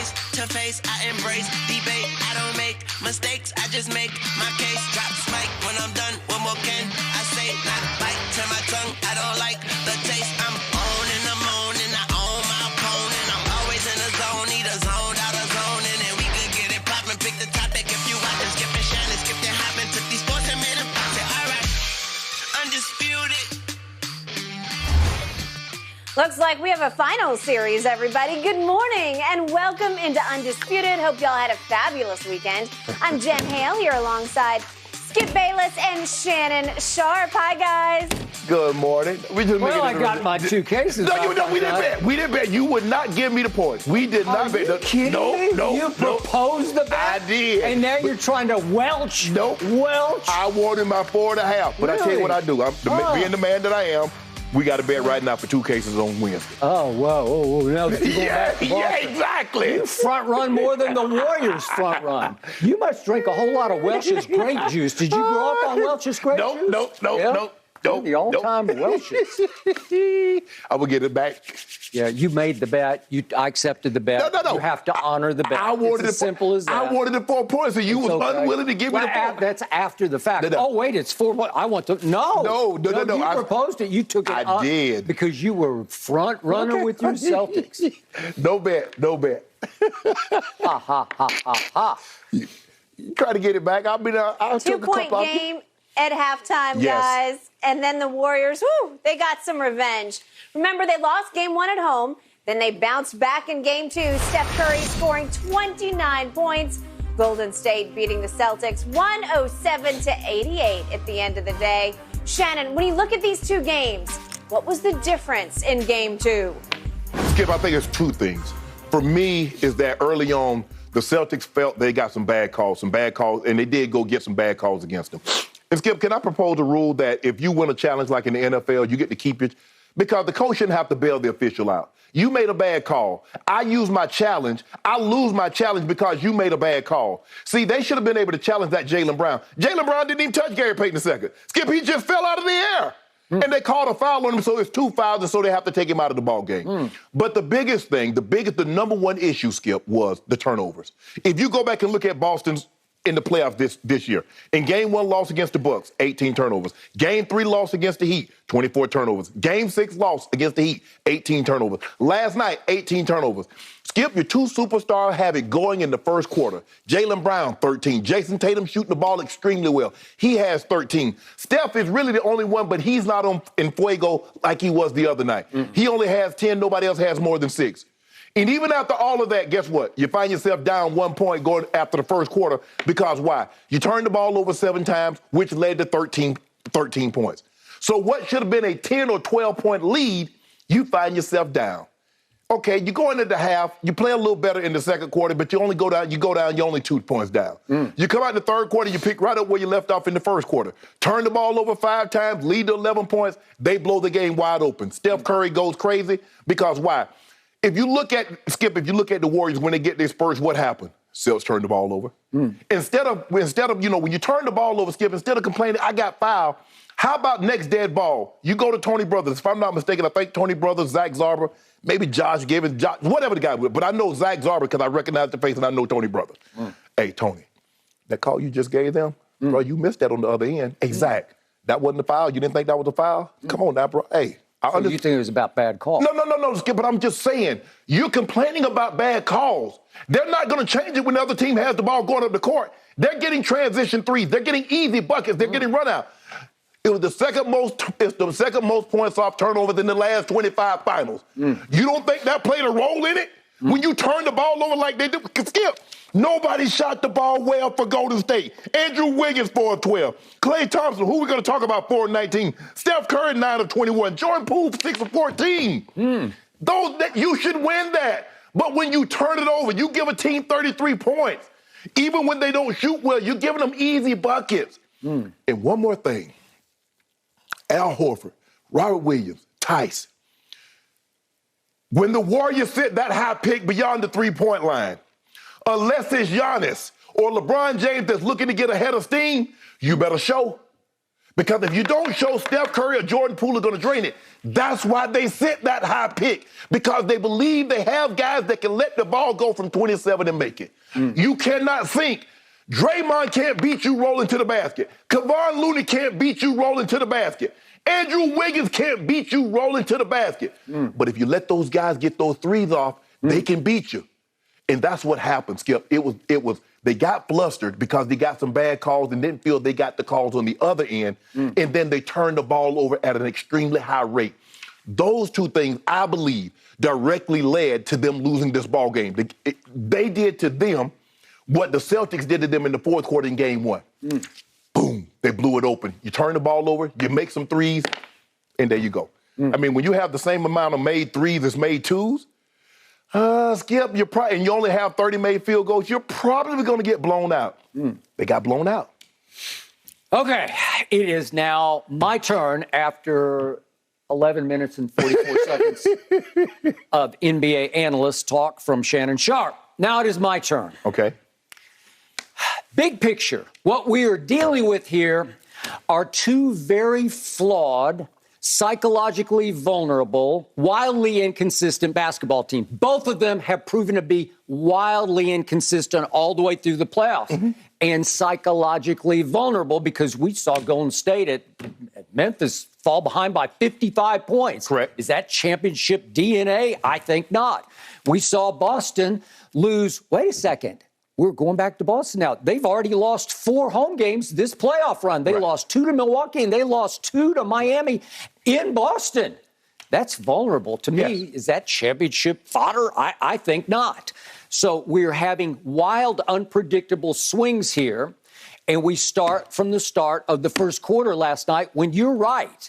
face to face, I embrace debate. I don't make mistakes, I just make my case. Drop spike when I'm done. What more can I say? Not bite to my tongue. I don't like the taste. I'm on and I'm on and I own my opponent. I'm always in the zone, either zoned out of zone, and then we could get it poppin'. Pick the topic if you watchin', skipping Shannon, skipping hopping. Took these sports and made them pop. Say, all right, undisputed. Looks like we have a final series, everybody. Good morning and welcome into Undisputed. Hope y'all had a fabulous weekend. I'm Jen Hale here alongside Skip Bayless and Shannon Sharp. Hi, guys. Good morning. Well, I got my 2 cases. No, we didn't bet. We didn't bet. You would not give me the points. We did not bet. Are you kidding me? You proposed the bet? I did. And now you're trying to welch? Nope. Welch? I wanted my 4.5. But I tell you what I do. Being the man that I am, we got to bet right now for 2 cases on Wednesday. Oh, whoa. Now yeah, exactly. You front run more than the Warriors front run. You must drink a whole lot of Welch's grape juice. Did you grow up on Welch's grape juice? Nope. The all-time Welch's. I will get it back. Yeah, you made the bet. I accepted the bet. No. You have to honor the bet. It's as simple as that. I wanted the 4 points, and you was unwilling to give me the 4. That's after the fact. No. Oh, wait, it's 4. I want to. No. No. You proposed it. You took it I did. Because you were front runner with your Celtics. No bet. Ha. You try to get it back. I'll 2-point game at halftime, guys. And then the Warriors, they got some revenge. Remember, they lost game 1 at home. Then they bounced back in game 2. Steph Curry scoring 29 points. Golden State beating the Celtics 107-88 at the end of the day. Shannon, when you look at these 2 games, what was the difference in game 2? Skip, I think it's 2 things. For me, is that early on, the Celtics felt they got some bad calls, and they did go get some bad calls against them. And Skip, can I propose a rule that if you win a challenge like in the NFL, you get to keep it? Because the coach shouldn't have to bail the official out. You made a bad call. I use my challenge. I lose my challenge because you made a bad call. See, they should have been able to challenge that Jaylen Brown. Jaylen Brown didn't even touch Gary Payton II. Skip, he just fell out of the air. And they called a foul on him, so it's 2 fouls, and so they have to take him out of the ball game. But the biggest thing, the number one issue, Skip, was the turnovers. If you go back and look at Boston's in the playoffs this year. In Game 1 loss against the Bucks, 18 turnovers. Game 3 loss against the Heat, 24 turnovers. Game 6 loss against the Heat, 18 turnovers. Last night, 18 turnovers. Skip, your 2 superstars have it going in the first quarter. Jaylen Brown, 13. Jason Tatum shooting the ball extremely well. He has 13. Steph is really the only one, but he's not in fuego like he was the other night. He only has 10. Nobody else has more than 6. And even after all of that, guess what? You find yourself down 1 point going after the first quarter because why? You turned the ball over 7 times, which led to 13 points. So what should have been a 10 or 12-point lead, you find yourself down. Okay, you go into the half, you play a little better in the second quarter, but you go down, you're only 2 points down. You come out in the third quarter, you pick right up where you left off in the first quarter. Turn the ball over 5 times, lead to 11 points, they blow the game wide open. Steph Curry goes crazy because why? If you look at the Warriors when they get their Spurs, what happened? Celtics turned the ball over. Instead of when you turn the ball over, Skip, instead of complaining, I got fouled, how about next dead ball? You go to Tony Brothers. If I'm not mistaken, I think Tony Brothers, Zach Zarber, maybe Josh Gibbons, whatever the guy was, but I know Zach Zarber because I recognize the face and I know Tony Brothers. Hey, Tony, that call you just gave them, bro, you missed that on the other end. Hey, Zach, that wasn't a foul? You didn't think that was a foul? Come on now, bro. Hey. So you think it was about bad calls? No, Skip, but I'm just saying, you're complaining about bad calls. They're not going to change it when the other team has the ball going up the court. They're getting transition threes. They're getting easy buckets. They're getting run out. It was the second most points off turnovers in the last 25 finals. You don't think that played a role in it? When you turn the ball over like they did? Skip, nobody shot the ball well for Golden State. Andrew Wiggins, 4 of 12. Klay Thompson, who we going to talk about, 4 of 19. Steph Curry, 9 of 21. Jordan Poole, 6 of 14. You should win that. But when you turn it over, you give a team 33 points. Even when they don't shoot well, you're giving them easy buckets. And one more thing. Al Horford, Robert Williams, Tice. When the Warriors sit that high pick beyond the 3-point line, unless it's Giannis or LeBron James that's looking to get ahead of steam, you better show. Because if you don't show Steph Curry or Jordan Poole are going to drain it, that's why they set that high pick, because they believe they have guys that can let the ball go from 27 and make it. You cannot think Draymond can't beat you rolling to the basket. Kevon Looney can't beat you rolling to the basket. Andrew Wiggins can't beat you rolling to the basket. But if you let those guys get those threes off, they can beat you. And that's what happened, Skip. It was they got flustered because they got some bad calls and didn't feel they got the calls on the other end. And then they turned the ball over at an extremely high rate. Those two things, I believe, directly led to them losing this ball game. They did to them what the Celtics did to them in the fourth quarter in game one. Boom, they blew it open. You turn the ball over, you make some threes, and there you go. I mean, when you have the same amount of made threes as made twos, Skip, and you only have 30 made field goals, you're probably going to get blown out. They got blown out. Okay, it is now my turn after 11 minutes and 44 seconds of NBA analyst talk from Shannon Sharp. Now it is my turn. Okay. Big picture, what we are dealing with here are two very flawed, psychologically vulnerable, wildly inconsistent basketball teams. Both of them have proven to be wildly inconsistent all the way through the playoffs and psychologically vulnerable, because we saw Golden State at Memphis fall behind by 55 points. Correct. Is that championship DNA? I think not. We saw Boston lose. Wait a second. We're going back to Boston now. They've already lost 4 home games this playoff run. They lost 2 to Milwaukee, and they lost 2 to Miami in Boston. That's vulnerable. To me, is that championship fodder? I think not. So we're having wild, unpredictable swings here, and we start from the start of the first quarter last night when you're right.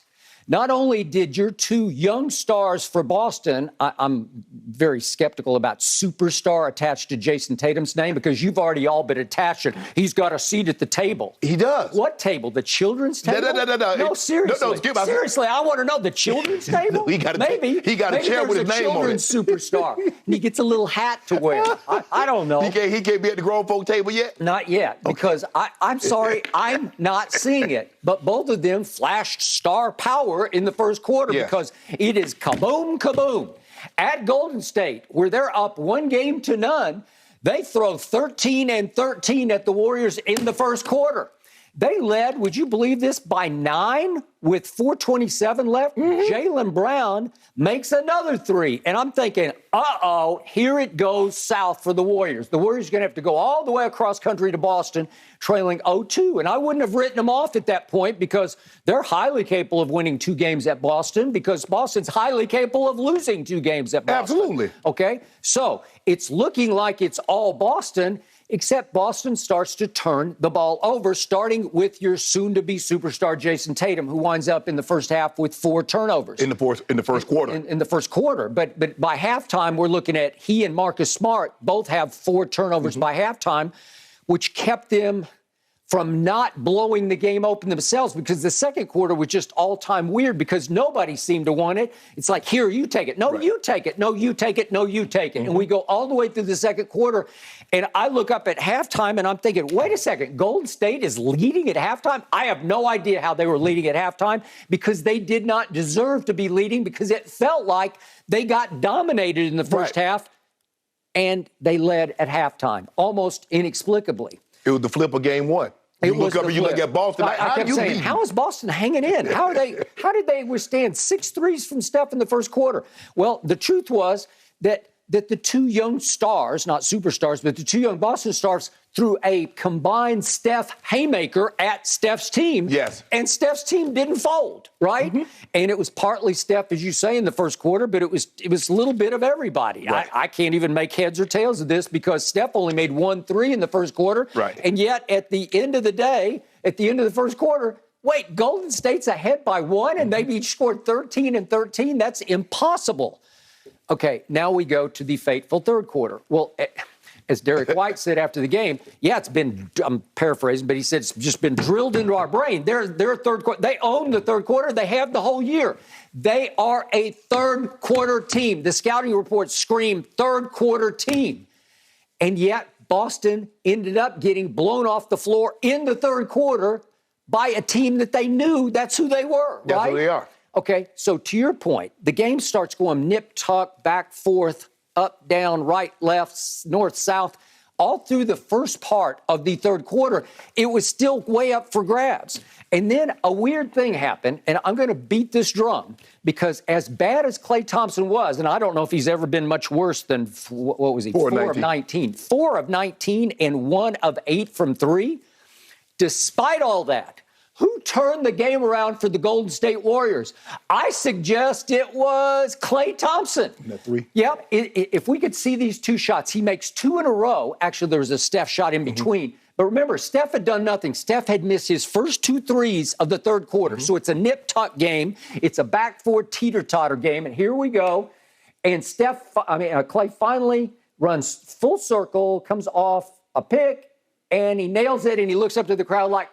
Not only did your 2 young stars for Boston, I'm very skeptical about superstar attached to Jason Tatum's name, because you've already all been attached. He's got a seat at the table. He does. What table? The children's table? No. No, seriously. Seriously, I want to know the children's table. He got a chair with his name on it. Superstar. And he gets a little hat to wear. I don't know. He can't be at the grown folk table yet? Not yet, because I'm sorry, I'm not seeing it. But both of them flashed star power in the first quarter, because it is kaboom, kaboom. At Golden State, where they're up 1-0, they throw 13 and 13 at the Warriors in the first quarter. They led, would you believe this, by 9 with 4:27 left. Jaylen Brown makes another 3. And I'm thinking, here it goes south for the Warriors. The Warriors are going to have to go all the way across country to Boston, trailing 0-2. And I wouldn't have written them off at that point, because they're highly capable of winning 2 games at Boston, because Boston's highly capable of losing 2 games at Boston. Absolutely. Okay? So it's looking like it's all Boston, except Boston starts to turn the ball over, starting with your soon-to-be superstar Jason Tatum, who winds up in the first half with 4 turnovers. In the first quarter. In the first quarter. But by halftime, we're looking at he and Marcus Smart both have 4 turnovers by halftime, which kept them from not blowing the game open themselves, because the second quarter was just all-time weird, because nobody seemed to want it. It's like, here, you take it. No, you take it. No, you take it. No, you take it. And we go all the way through the second quarter, and I look up at halftime, and I'm thinking, wait a second, Golden State is leading at halftime? I have no idea how they were leading at halftime, because they did not deserve to be leading, because it felt like they got dominated in the first half, and they led at halftime, almost inexplicably. It was the flip of game one. You look up and you look at Boston. I kept saying, how is Boston hanging in? How did they withstand 6 threes from Steph in the first quarter? Well, the truth was that the 2 young stars, not superstars, but the 2 young Boston stars, threw a combined Steph haymaker at Steph's team. Yes. And Steph's team didn't fold, right? And it was partly Steph, as you say, in the first quarter, but it was a little bit of everybody. Right. I can't even make heads or tails of this, because Steph only made 1 3 in the first quarter. Right. And yet, at the end of the day, at the end of the first quarter, wait, Golden State's ahead by 1, and they've each scored 13 and 13? That's impossible. Okay, now we go to the fateful third quarter. Well, as Derek White said after the game, it's been, I'm paraphrasing, but he said it's just been drilled into our brain. They're third quarter. They own the third quarter. They have the whole year. They are a third quarter team. The scouting reports scream third quarter team. And yet Boston ended up getting blown off the floor in the third quarter by a team that they knew that's who they were, That's right? who they are. Okay, so to your point, the game starts going nip, tuck, back, forth, up, down, right, left, north, south. All through the first part of the third quarter, it was still way up for grabs. And then a weird thing happened, and I'm going to beat this drum, because as bad as Klay Thompson was, and I don't know if he's ever been much worse than, what was he, 4 of 19. 4 of 19 and 1 of 8 from 3. Despite all that, who turned the game around for the Golden State Warriors? I suggest it was Klay Thompson. That 3? Yep. If we could see these 2 shots, he makes 2 in a row. Actually, there was a Steph shot in between. But remember, Steph had done nothing. Steph had missed his first 2 threes of the third quarter. So it's a nip-tuck game. It's a back-forth teeter-totter game. And here we go. And Klay finally runs full circle, comes off a pick, and he nails it, and he looks up to the crowd like,